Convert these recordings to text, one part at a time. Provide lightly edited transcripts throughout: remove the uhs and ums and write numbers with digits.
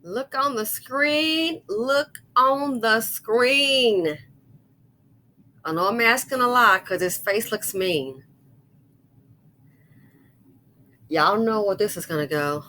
Look on the screen. Look on the screen. I know I'm asking a lot because his face looks mean. Y'all know where this is going to go.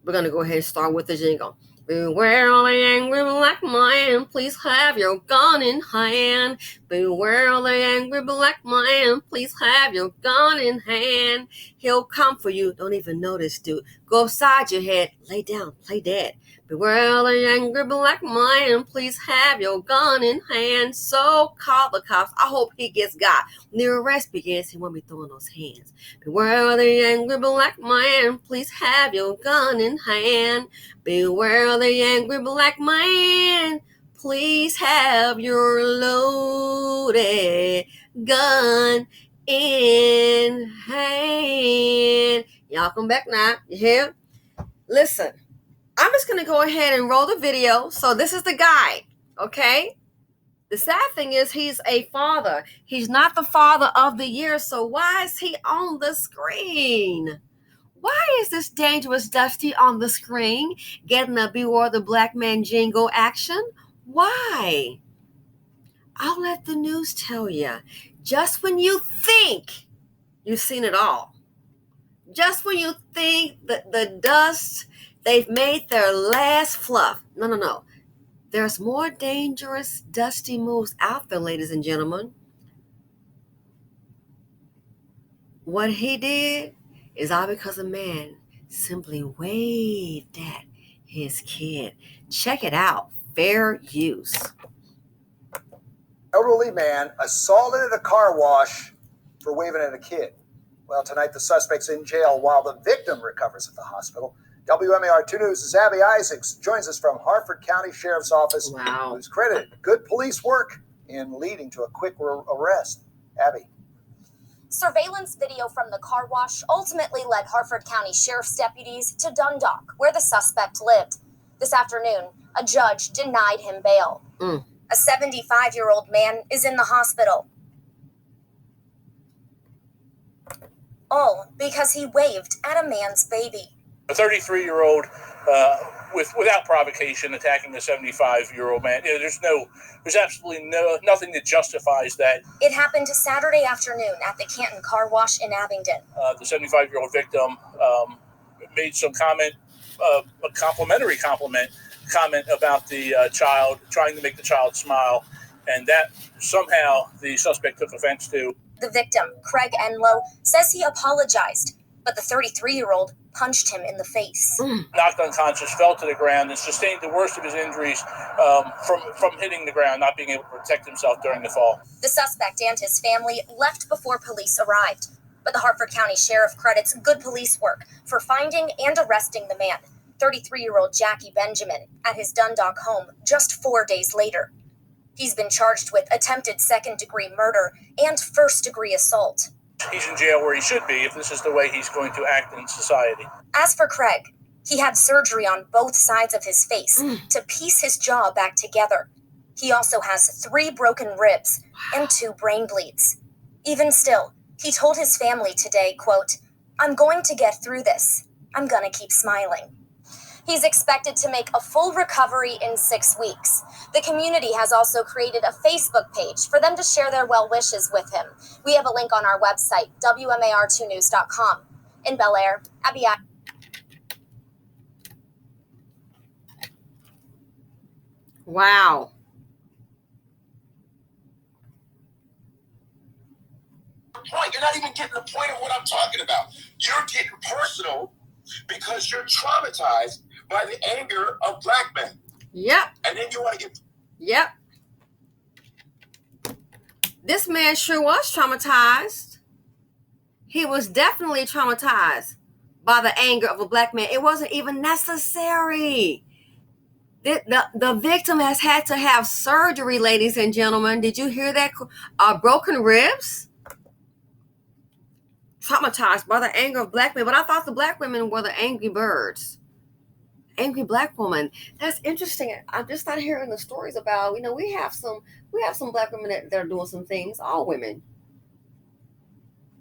We're going to go ahead and start with the jingle. Beware the angry black man, please have your gun in hand. Beware the angry black man, please have your gun in hand. He'll come for you, don't even notice, dude. Go upside your head, lay down, play dead. Beware the angry black man, please have your gun in hand. So call the cops, I hope he gets got. When the arrest begins, he won't be throwing those hands. Beware the angry black man, please have your gun in hand. Beware the angry black man, please have your loaded gun in hand. Y'all come back now, you hear? Listen, I'm just going to go ahead and roll the video. So this is the guy, okay? The sad thing is he's a father. He's not the father of the year, so why is he on the screen? Why is this dangerous Dusty on the screen getting a Beware the Black Man jingle action? Why? I'll let the news tell you. Just when you think you've seen it all, just when you think that the dust, they've made their last fluff. No. There's more dangerous Dusty moves out there, ladies and gentlemen. What he did is all because a man simply waved at his kid. Check it out. Fair use. Elderly man assaulted at a car wash for waving at a kid. Well, tonight the suspect's in jail while the victim recovers at the hospital. WMAR 2 News' Abby Isaacs joins us from Harford County Sheriff's Office, who's credited good police work in leading to a quick arrest. Abby. Surveillance video from the car wash ultimately led Harford County Sheriff's deputies to Dundalk, where the suspect lived. This afternoon, a judge denied him bail. A 75-year-old man is in the hospital. All because he waved at a man's baby. A 33-year-old without provocation attacking a 75-year-old man. You know, there's absolutely nothing that justifies that. It happened Saturday afternoon at the Canton Car Wash in Abingdon. The 75-year-old victim made some comment, a complimentary comment about the child, trying to make the child smile, and that somehow the suspect took offense to. The victim, Craig Enlow, says he apologized, but the 33-year-old punched him in the face. Knocked unconscious, fell to the ground, and sustained the worst of his injuries from hitting the ground, not being able to protect himself during the fall. The suspect and his family left before police arrived, but the Harford County Sheriff credits good police work for finding and arresting the man, 33-year-old Jackie Benjamin, at his Dundalk home just 4 days later. He's been charged with attempted second-degree murder and first-degree assault. He's in jail where he should be if this is the way he's going to act in society. As for Craig, he had surgery on both sides of his face to piece his jaw back together. He also has 3 broken ribs and 2 brain bleeds. Even still, he told his family today, quote, "I'm going to get through this. I'm going to keep smiling." He's expected to make a full recovery in 6 weeks. The community has also created a Facebook page for them to share their well wishes with him. We have a link on our website, WMAR2news.com. In Bel Air, Abby. Wow. You're not even getting the point of what I'm talking about. You're getting personal because you're traumatized by the anger of black men. Yep. And then you want to get... Yep. This man sure was traumatized. He was definitely traumatized by the anger of a black man. It wasn't even necessary. The victim has had to have surgery, ladies and gentlemen. Did you hear that? Broken ribs? Traumatized by the anger of black men. But I thought the black women were the angry birds. Angry black woman. That's interesting. I'm just not hearing the stories about, we have some black women that are doing some things, all women.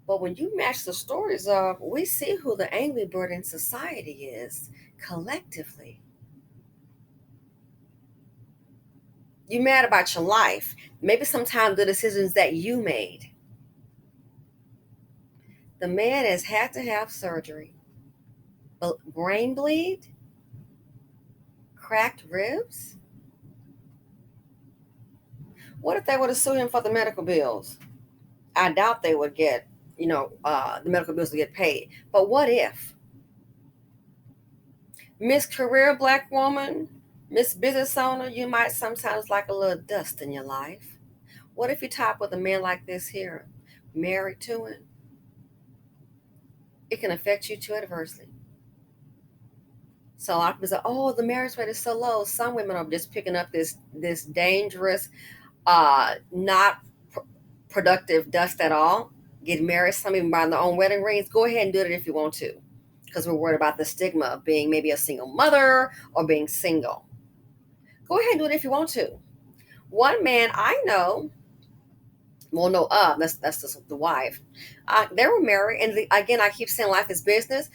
But when you match the stories up, we see who the angry bird in society is collectively. You're mad about your life. Maybe sometimes the decisions that you made. The man has had to have surgery. Brain bleed? Cracked ribs? What if they were to sue him for the medical bills? I doubt they would get, the medical bills would get paid. But what if? Miss Career Black Woman, Miss Business Owner, you might sometimes like a little dust in your life. What if you top with a man like this here, married to him? It can affect you too adversely. So a lot of people say, "Oh, the marriage rate is so low." Some women are just picking up this dangerous, not productive dust at all. Get married, some even buying their own wedding rings. Go ahead and do it if you want to, because we're worried about the stigma of being maybe a single mother or being single. Go ahead and do it if you want to. One man I know, well, no, that's just the wife. They were married, and again, I keep saying life is business.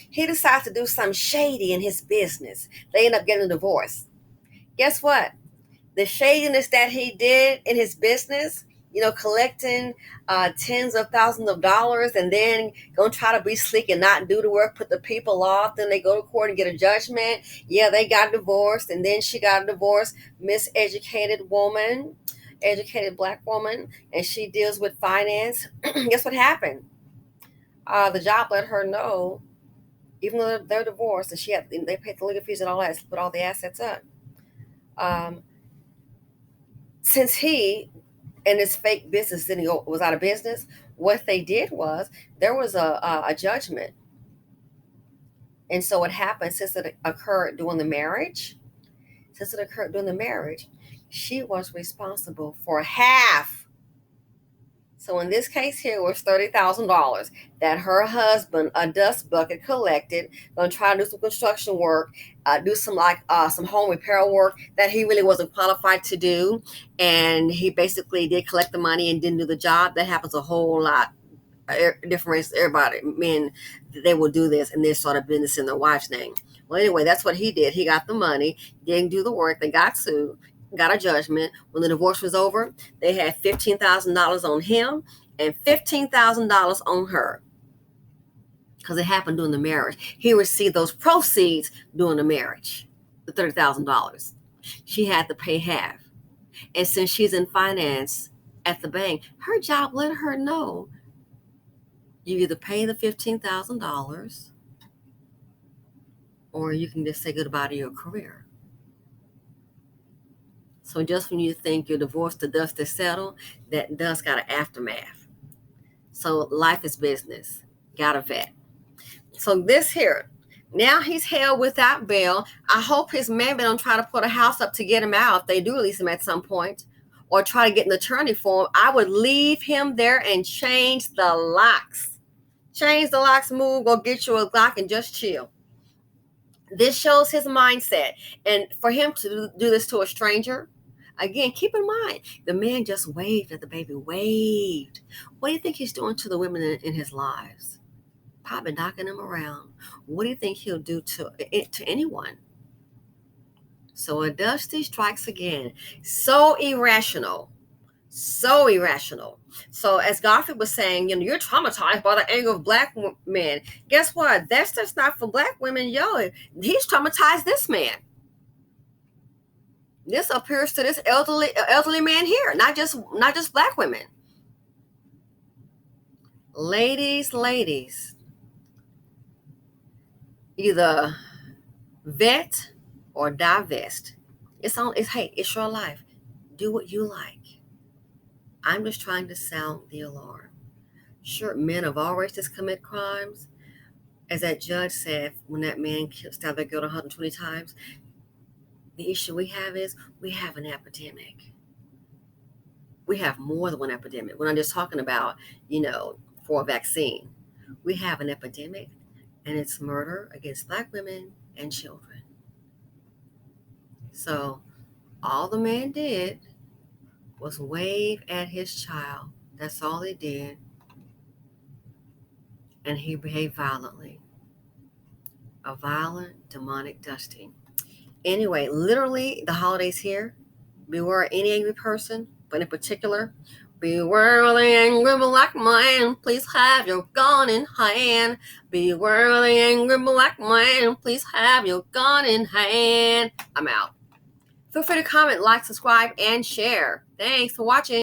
He decides to do something shady in his business. They end up getting a divorce. Guess what? The shadiness that he did in his business, collecting tens of thousands of dollars and then gonna try to be sleek and not do the work, put the people off. Then they go to court and get a judgment. Yeah, they got divorced, and then she got a divorce. Miseducated woman, educated Black woman, and she deals with finance. Guess what happened? The job let her know, even though they're divorced, and they paid the legal fees and all that, put all the assets up. Since he and his fake business was out of business, what they did was there was a judgment. And so what happened, since it occurred during the marriage, she was responsible for half. So in this case here, it was $30,000 that her husband, a dust bucket, collected. Going to try to do some construction work, do some home repair work that he really wasn't qualified to do, and he basically did collect the money and didn't do the job. That happens a whole lot. Different races, everybody, men, they will do this, and they start a business in their wife's name. Well, anyway, that's what he did. He got the money, didn't do the work. They got sued, got a judgment. When the divorce was over, they had $15,000 on him and $15,000 on her, because it happened during the marriage. He received those proceeds during the marriage, the $30,000. She had to pay half. And since she's in finance at the bank, her job let her know, you either pay the $15,000 or you can just say goodbye to your career. So just when you think you're divorced, the dust is settled, that dust got an aftermath. So life is business. Got a vet. So this here, now he's held without bail. I hope his man don't try to put a house up to get him out if they do release him at some point, or try to get an attorney for him. I would leave him there and change the locks. Change the locks, move, go get you a Glock and just chill. This shows his mindset. And for him to do this to a stranger, again, keep in mind, the man just waved at the baby, waved. What do you think he's doing to the women in his lives? Probably knocking them around. What do you think he'll do to anyone? So a Dusty strikes again. So irrational. So irrational. So as Garfield was saying, you're traumatized by the anger of Black men. Guess what? That's just not for Black women. He's traumatized this man. This appears to this elderly man here, not just Black women. Ladies, either vet or divest. It's your life. Do what you like. I'm just trying to sound the alarm. Sure, men of all races commit crimes. As that judge said, when that man stabbed that girl 120 times, the issue we have is we have an epidemic. We have more than one epidemic. We're not just talking about, for a vaccine. We have an epidemic, and it's murder against Black women and children. So all the man did was wave at his child. That's all he did. And he behaved violently. A violent, demonic dusting. Anyway, literally, the holidays here. beware any angry person, but in particular, beware of the angry black man, please have your gun in hand. Beware of the angry black man, please have your gun in hand. I'm out. Feel free to comment, like, subscribe, and share. Thanks for watching.